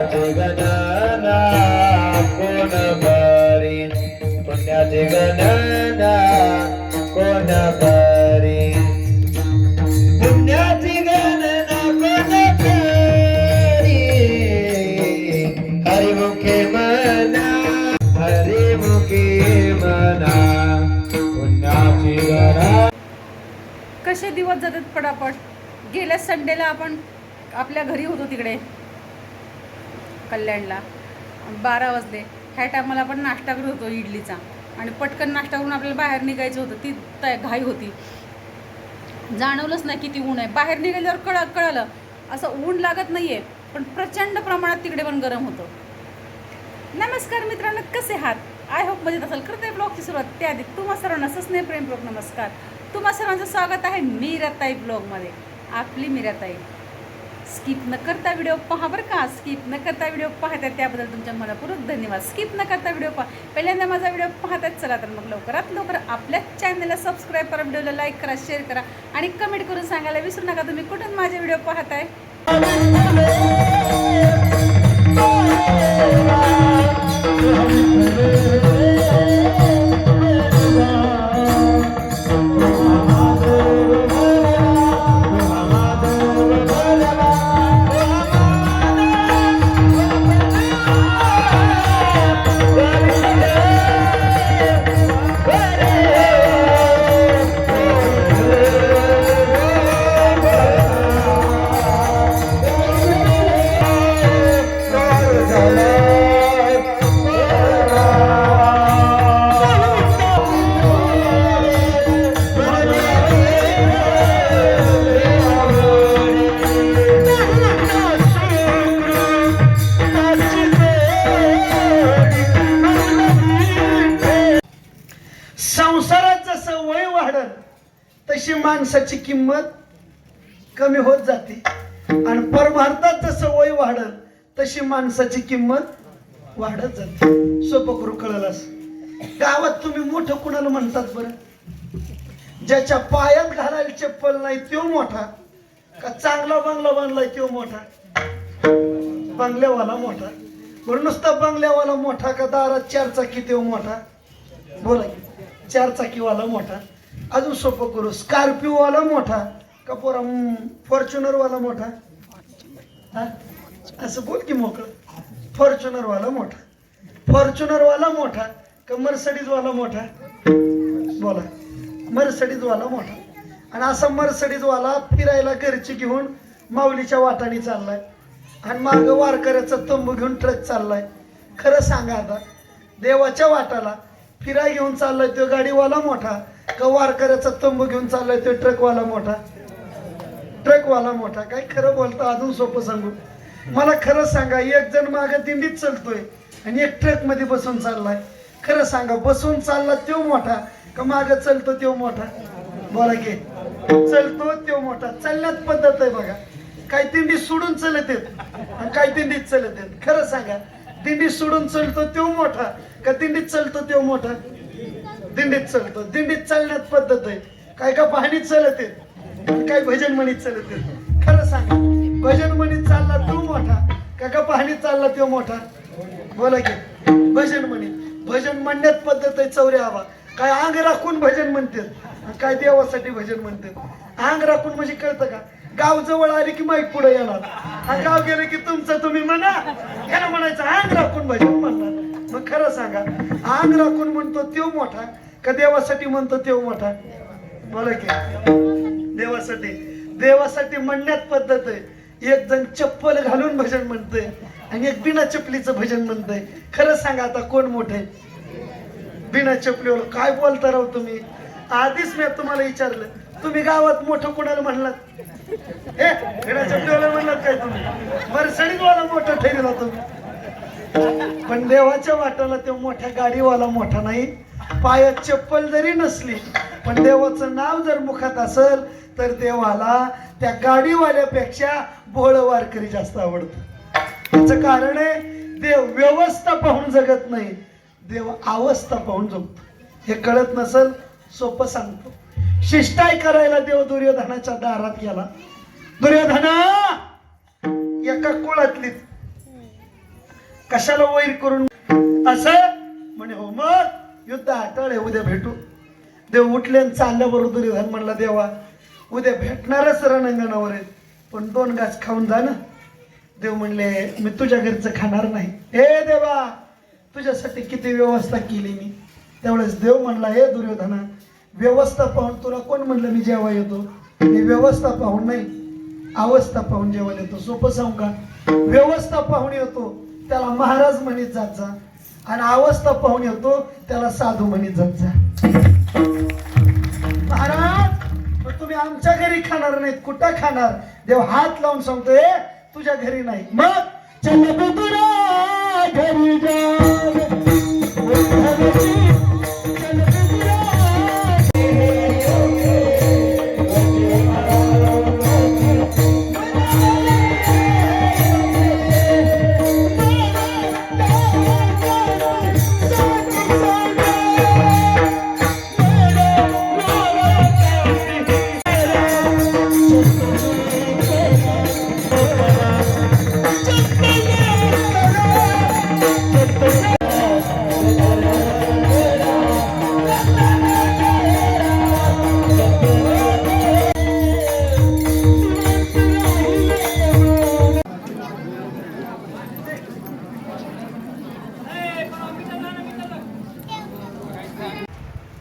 गणना कोण बरी पुण्याची गणना कोण बरी पुण्याची गणना कोण बरी हरिमुखे मना हरिमुखे मना पुण्याची गणना. कसे दिवस जातात पटापट. गेल्या संडेला आपण आपल्या घरी होतो तिकडे कल्याणला 12 वाजले. ह्या टायमाला आपण नाश्ता करत होतो इडलीचा आणि पटकन नाश्ता करून आपल्याला बाहेर निघायचं होतं. ती घाई होती. जाणवलंच नाही किती ऊन आहे. बाहेर निघाल्यावर कळलं असं ऊन लागत नाही आहे पण प्रचंड प्रमाणात तिकडे पण गरम होतं. नमस्कार मित्रांनो, कसे आहात? आय होप मजेत असाल. करते ब्लॉगची सुरुवात त्याआधी तुम्हा सर्वांना सस्नेह प्रेम ब्लॉग नमस्कार. तुम्हा सर्वांचं स्वागत आहे मीराताई ब्लॉगमध्ये. आपली मीराताई. स्किप न करता व्हिडिओ पहा बरं का. स्किप न करता व्हिडिओ पाहतात त्याबद्दल तुमच्या मनपूर्वक धन्यवाद. स्किप न करता व्हिडिओ पहा. पहिल्यांदा माझा व्हिडिओ पाहतात चला तर मग लवकरात लवकर आपल्या चॅनलला सबस्क्राईब करा, व्हिडिओला लाईक करा, शेअर करा आणि कमेंट करून सांगायला विसरू नका तुम्ही कुठून माझे व्हिडिओ पाहताय. संसारात जसं वय वाढल तशी माणसाची किंमत कमी होत जाते आणि परमार्थात जसं वय वाढल तशी माणसाची किंमत वाढत जाते. सोपं करू कळलंस. गावात तुम्ही मोठं कुणाला म्हणतात बरं? ज्याच्या पायात घालायला चप्पल नाही तो मोठा का चांगला बंगला बांधलाय तो मोठा? बंगल्यावाला मोठा. बरं नुसता बंगल्यावाला मोठा का दारात 4 चाकी तो मोठा? बोला 4 चाकीवाला मोठा. अजून सोपं करू. स्कॉर्पिओवाला मोठा का पोरा फॉर्च्युनरवाला मोठा? हा असं बोल की मोकळं. फॉर्च्युनरवाला मोठा. फॉर्च्युनरवाला मोठा का मर्सडीजवाला मोठा? बोला मर्सडीजवाला मोठा. आणि असा मर्सडीजवाला फिरायला घरची घेऊन माऊलीच्या वाटाने चाललाय आणि मागं वारकऱ्याचा तंबू घेऊन ट्रक चाललाय. खरं सांगा आता, देवाच्या वाटाला फिराय घेऊन चाललाय तो गाडीवाला मोठा का वारकऱ्याचा तंबू घेऊन चाललाय तो ट्रकवाला मोठा? ट्रकवाला मोठा. काय खरं बोलता? अजून सोपं सांगू. मला खरं सांगा, एक जण मागं दिंडीत चालतोय आणि एक ट्रक मध्ये बसून चाललाय. खरं सांगा, बसून चालला तो मोठा का मागं चालतो तो मोठा? बोला की. चालतो तो मोठा. चालण्यात पद्धत आहे बघा. काही दिंडी सोडून चालत आहेत आणि काही दिंडीत चालत आहेत. खरं सांगा, दिंडी सोडून चालतो तो मोठा का दिंडीत चालतो तो मोठा? दिंडीत चालतो. दिंडीत चालण्यात पद्धत आहे. काय का पाहणीत चालत आहेत आणि काही भजन म्हणीत चालत आहेत. खरं सांगा, भजन म्हणीत चालला तो मोठा का पाहणीत चालला तो मोठा? बोला की. भजन म्हणीत. भजन म्हणण्यात पद्धत आहे. चौऱ्या हवा. काय अंग राखून भजन म्हणतात, काय देवासाठी भजन म्हणतात. अंग राखून म्हणजे कळतं का? गाव जवळ आली की माईक पुढे येणार आणि गाव गेले की तुमचं तुम्ही म्हणा. याला म्हणायचं अंग राखून भजन म्हणणार. मग खरं सांगा, अंग राखून म्हणतो तो मोठा का देवासाठी म्हणतो तो मोठा? बोला की. देवासाठी. देवासाठी म्हणण्यात पद्धत आहे. एक जण चप्पल घालून भजन म्हणतोय आणि एक बिना चपलीचं भजन म्हणतोय. खरं सांगा आता कोण मोठे? बिना चपलीवर. काय बोलता राव तुम्ही? आधीच मी तुम्हाला विचारलं, तुम्ही गावात मोठं कोणाला म्हणलात? हे बिना चपलीवाला म्हणलात काय तुम्ही? मर्सडीजवाला मोठा ठरला तुम्ही. पण देवाच्या वाटाला तो मोठ्या गाडीवाला मोठा नाही. पायात चप्पल जरी नसली पण देवाचं नाव जर मुखात असेल तर देवाला त्या गाडीवाल्यापेक्षा भोळ वारकरी जास्त आवडतं. त्याचं कारण आहे, देव व्यवस्था पाहून जगत नाही, देव अवस्था पाहून जगतो. हे कळत नसल सोपं सांगतो. शिष्टाई करायला देव दुर्योधनाच्या दारात गेला. दुर्योधना एका कुळातली कशाला वैर करून असं म्हणे. हो मग युद्ध आटळ आहे, उद्या भेटू. देव उठले आणि चालल्याबरोबर दुर्योधन म्हणला देवा उद्या भेटणारच रणांगणावर आहे, पण 2 घास खाऊन जा ना. देव म्हणले मी तुझ्या घरचं खाणार नाही. हे देवा तुझ्यासाठी किती व्यवस्था केली मी. त्यावेळेस देव म्हणला हे दुर्योधना व्यवस्था पाहून तुला कोण म्हणलं मी जेव्हा येतो. मी व्यवस्था पाहून नाही अवस्था पाहून जेवायला येतो. सोपं सांगू का, व्यवस्था पाहून येतो त्याला महाराज म्हणीत जात जा, आणि अवस्था पाहून येतो त्याला साधू म्हणीत जात जा. महाराज पण तुम्ही आमच्या घरी खाणार नाहीत, कुठं खाणार. देव हात लावून सांगतोय तुझ्या घरी नाही. मग चल तुला घरी जा.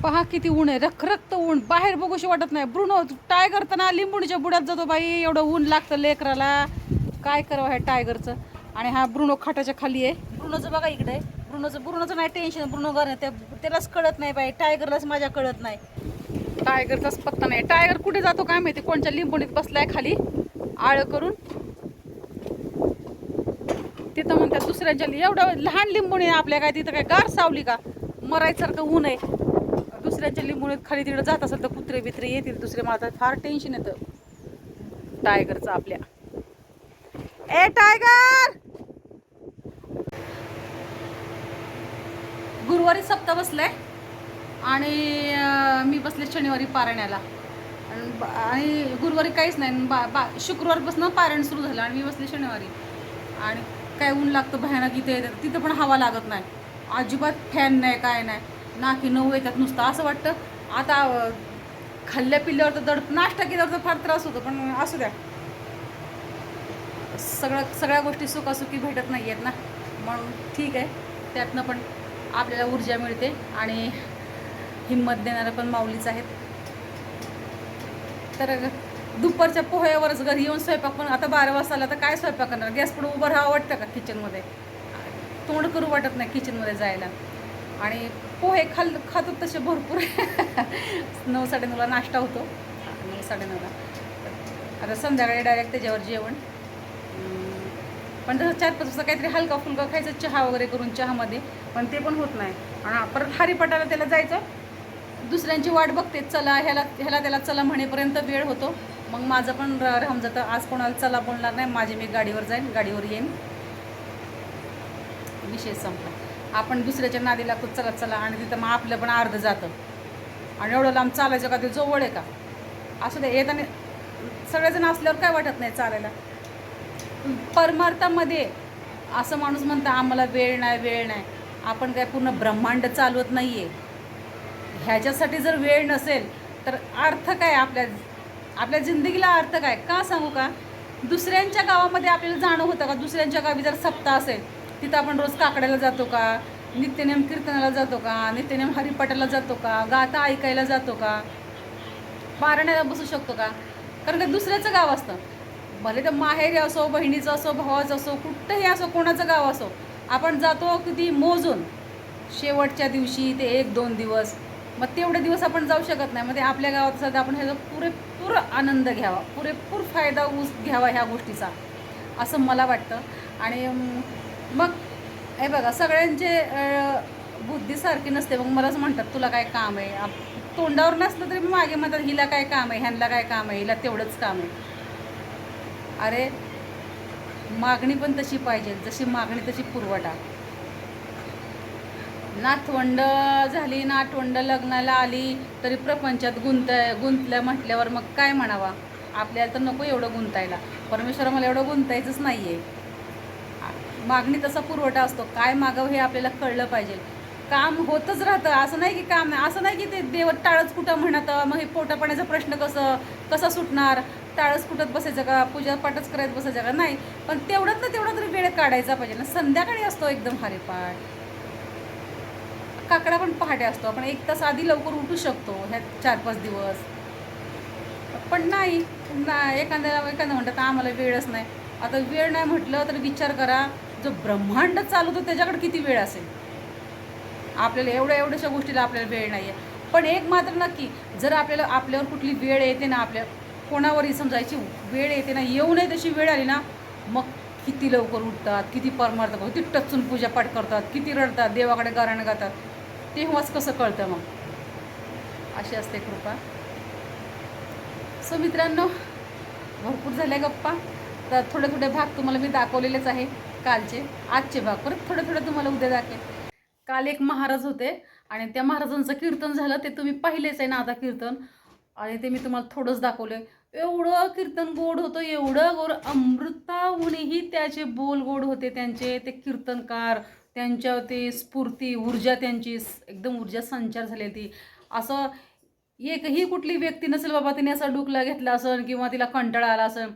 पहा किती ऊन आहे, रखरखत ऊन, बाहेर बघूशी वाटत नाही. ब्रुनो टायगर तर ना लिंबुणीच्या बुड्यात जातो बाई, एवढं ऊन लागतं लेकराला. काय करावं ह्या टायगरचं. आणि हा ब्रुनो खाटाच्या खाली आहे. ब्रुनोचं बघा इकडे आहे. ब्रुनोचं नाही टेन्शन, ब्रुनो घर त्यालाच कळत नाही बाई, टायगरलाच माझ्या कळत नाही. टायगरचाच पत्ता नाही. टायगर कुठे जातो काय माहिती, कोणच्या लिंबुणीत बसलाय खाली आळ करून. तिथं म्हणतात दुसऱ्यांच्या एवढं लहान लिंबुणी आहे आपल्या, काय तिथं काय गार सावली का, मरायसारखं ऊन आहे. दुसऱ्यांच्या लिंबुणीत खाली तिकडे जात असेल तर कुत्रे बित्रे येतील दुसरे, मला फार टेन्शन येतं टायगरचं आपल्या. ए टायगर, गुरुवारी सप्ताह बसलाय आणि मी बसले शनिवारी पारायणाला. आणि गुरुवारी काहीच नाही, शुक्रवारपासून पारायण सुरू झालं आणि मी बसले शनिवारी. आणि काय ऊन लागतं भयानक. इथे येतात तिथं पण हवा लागत नाही अजिबात, फॅन नाही काय नाही, नाकी नऊ येतात नुसतं. असं वाटतं आता खाल्ल्या पिल्ल्यावर तर दड, नाश्ता केल्यावर तर फार त्रास होतो, पण असू द्या. सगळ्या गोष्टी सुखासुखी भेटत नाही आहेत ना, म्हणून ठीक आहे. त्यातनं पण आपल्याला ऊर्जा मिळते आणि हिंमत देणारं पण माऊलीच आहेत. तर दुपारच्या पोह्यावरच घरी येऊन स्वयंपाक, पण आता 12 वाजता आला तर काय स्वयंपाक करणार. गॅस पुढे उभं राहावं वाटतं का किचनमध्ये, तोंड करू वाटत नाही किचनमध्ये जायला. आणि पोहे खातो तसे भरपूर 9-9:30ला नाश्ता होतो, 9-9:30ला. आता संध्याकाळी डायरेक्ट त्याच्यावर जेवण. पण तसं 4-5 वाजता काहीतरी हलका फुलका खायचं, चहा वगैरे करून चहामध्ये, पण ते पण होत नाही. आणि परत हरिपाठाला त्याला जायचं, दुसऱ्यांची वाट बघते, चला ह्याला त्याला चला म्हणेपर्यंत वेळ होतो. मग माझं पण राहून जातं. आज कोणाला चला बोलणार नाही, माझे मी गाडीवर जाईन, गाडीवर येईन, विषय संपला. आपण दुसऱ्याच्या नादी लागतो चला चला, आणि तिथं मग आपलं पण अर्ध जातं. आणि एवढं लांब चालायचं का, ते जवळ आहे का. असं ते येताना सगळेजण असल्यावर काय वाटत नाही चालायला. परमार्थामध्ये असं माणूस म्हणतं आम्हाला वेळ नाही. आपण काय पूर्ण ब्रह्मांड चालवत नाही आहे. ह्याच्यासाठी जर वेळ नसेल तर अर्थ काय, आपल्या जिंदगीला अर्थ काय. का सांगू का, दुसऱ्यांच्या गावामध्ये आपल्याला जाणं होतं का. दुसऱ्यांच्या गावी जर सप्ताह असेल तिथं आपण रोज काकड्याला जातो का, नित्यनेम कीर्तनाला जातो का, नित्यनेम हरिपाठाला जातो का, गाथा ऐकायला जातो का, पारायणाला बसू शकतो का. कारण का दुसऱ्याचं गाव असतं, भले तर माहेरी असो, बहिणीचं असो, भावाचं असो, कुठंही असो, कोणाचं गाव असो, आपण जातो किती मोजून. शेवटच्या दिवशी ते 1-2 दिवस, मग तेवढे दिवस आपण जाऊ शकत नाही. मग ते आपल्या गावात सध्या आपण ह्याचा पुरेपूर आनंद घ्यावा, पुरेपूर फायदा घ्यावा ह्या गोष्टीचा, असं मला वाटतं. आणि मग हे बघा, सगळ्यांचे बुद्धी सारखी नसते. मग मलाच म्हणतात तुला काय काम आहे, तोंडावर नसलं तरी मागे म्हणतात हिला काय काम आहे, ह्यांना काय काम आहे, हिला तेवढंच काम आहे. अरे मागणी पण तशी पाहिजे, जशी मागणी तशी पुरवठा. नातवंड झाली, नातवंड लग्नाला आली तरी प्रपंचात गुंतल्या म्हटल्यावर मग काय म्हणावा. आपल्याला तर नको एवढं गुंतायला, परमेश्वर मला एवढं गुंतायचंच नाही आहे. मागणी तसा पुरवठा असतो. काय मागावं हे आपल्याला कळलं पाहिजे. काम होतच राहतं, असं नाही की काम नाही, असं नाही की ते देव टाळच कुठं म्हणत मग हे पोटापाण्याचा प्रश्न कसा सुटणार, टाळच कुठत बसायचं का, पूजापाठच करायचं बसायचं का, नाही. पण तेवढं ना तेवढा तरी वेळ काढायचा पाहिजे ना. संध्याकाळी असतो एकदम हरिपाठ, काकडा पण पहाटे असतो, आपण 1 तास आधी लवकर उठू शकतो ह्या 4-5 दिवस. पण नाही एखाद्या म्हणतात आम्हाला वेळच नाही. आता वेळ नाही म्हटलं तर विचार करा, जो ब्रह्मांड चालवतो त्याच्याकडे किती वेळ असेल. आपल्याला एवढ्याशा गोष्टीला आपल्याला वेळ नाही आहे. पण एक मात्र नक्की, जर आपल्यावर कुठली वेळ येते ना, आपल्या कोणावरही समजायची वेळ येते ना, येऊ नये तशी वेळ आली ना, मग किती लवकर उठतात, किती परमार्थ, किती टचून पूजापाठ करतात, किती रडतात, देवाकडे गाराणं गातात, तेव्हाच कसं कळतं मग. अशी असते कृपा. सो मित्रांनो, भरपूर झाल्या गप्पा. तर थोडे भाग तुम्हाला मी दाखवलेलेच आहे कालचे. आजचे भाग परत थोडे तुम्हाला उद्या दाखवेल. काल एक महाराज होते आणि त्या महाराजांचं कीर्तन झालं, ते तुम्ही पाहिलेच आहे ना आता कीर्तन, आणि ते मी तुम्हाला थोडंच दाखवलं. एवढं कीर्तन गोड होतं, एवढं गोड, अमृताहूनही त्याचे बोल गोड होते. त्यांचे ते कीर्तनकार, त्यांच्या ते स्फूर्ती, ऊर्जा, त्यांची एकदम ऊर्जा संचार झालेली. असं एकही कुठली व्यक्ती नसेल बाबा तिने असा डुकला घेतला असेल किंवा तिला कंटाळा आला असेल.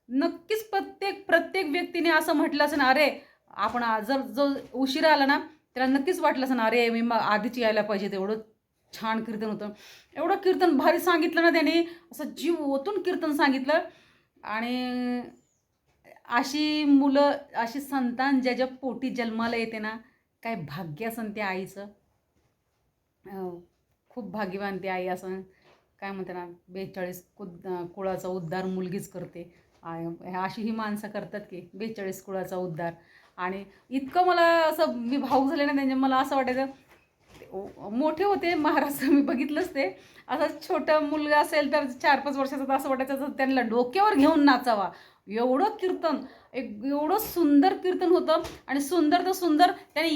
नक्कीच प्रत्येक व्यक्तीने असं म्हटलं असेल, अरे आपण जर जो उशिरा आला ना त्याला नक्कीच वाटलं असेल, अरे मी आधीच यायला पाहिजे. तेवढं छान कीर्तन होतं, एवढं कीर्तन भारी सांगितलं ना त्याने, असं जीव ओतून कीर्तन सांगितलं. आणि अशी मुलं, अशी संतान ज्याच्या पोटी जन्माला येते ना, काय भाग्य असन त्या आईचं. खूप भाग्यवान ती आई असं. काय म्हणते ना, 42 कुळाचा उद्धार मुलगीच करते. अशी ही माणसं करतात की 42 कुळाचा उद्धार. आणि इतकं मला असं मी भावूक झाले ना त्यांच्या. मला असं वाटायचं, मोठे होते महाराज, मी बघितलंच ते. असं छोटा मुलगा असेल तर 4-5 वर्षाचा, तर असं वाटायचं तर त्यांना डोक्यावर घेऊन नाचावा. एवढं कीर्तन, एवढं सुंदर कीर्तन होतं. आणि सुंदर तर सुंदर, त्याने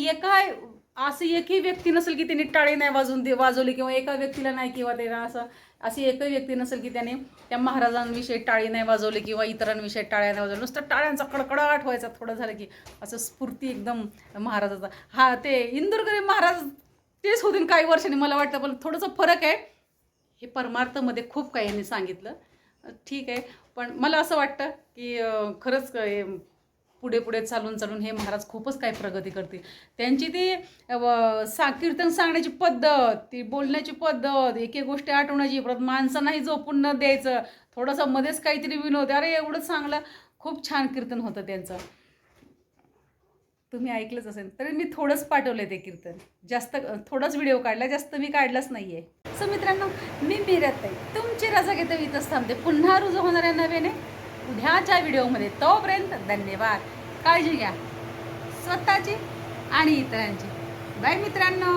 अशी एकही व्यक्ती नसेल की त्यांनी टाळी नाही वाजवली, किंवा एका व्यक्तीला नाही, किंवा त्याला अशी एकही व्यक्ती नसेल की त्याने त्या महाराजांविषयी टाळी नाही वाजवली किंवा इतरांविषयी टाळ्या नाही वाजवल्या. नुसतं टाळ्यांचा कडकडाट व्हायचा. थोडं झालं की असं स्फूर्ती एकदम महाराजाचा. हा, ते इंदुरकरी महाराज तेच होतील काही वर्षांनी मला वाटतं, पण थोडंसं फरक आहे. हे परमार्थमध्ये खूप काही यांनी सांगितलं, ठीक आहे. पण मला असं वाटतं की खरंच पुढे चालून हे महाराज खूपच काही प्रगती करतील. त्यांची ती कीर्तन सांगण्याची पद्धत, ती बोलण्याची पद्धत, एक गोष्टी आठवण्याची, परत माणसांनाही झोपून न द्यायचं, थोडंसं मध्येच काहीतरी विनोद, अरे एवढं चांगलं, खूप छान कीर्तन होतं त्यांचं. तुम्ही ऐकलंच असेल. तरी मी थोडंच पाठवलं ते कीर्तन, जास्त थोडाच व्हिडिओ काढला, जास्त मी काढलाच नाही आहे. सो मित्रांनो, मी मीराताई तुमची रजा घेते, इथंच थांबते. पुन्हा रुजू होणाऱ्या नव्याने उद्याच्या व्हिडिओमध्ये. तोपर्यंत धन्यवाद. काळजी घ्या स्वतःची आणि इतरांची. बाय मित्रांनो.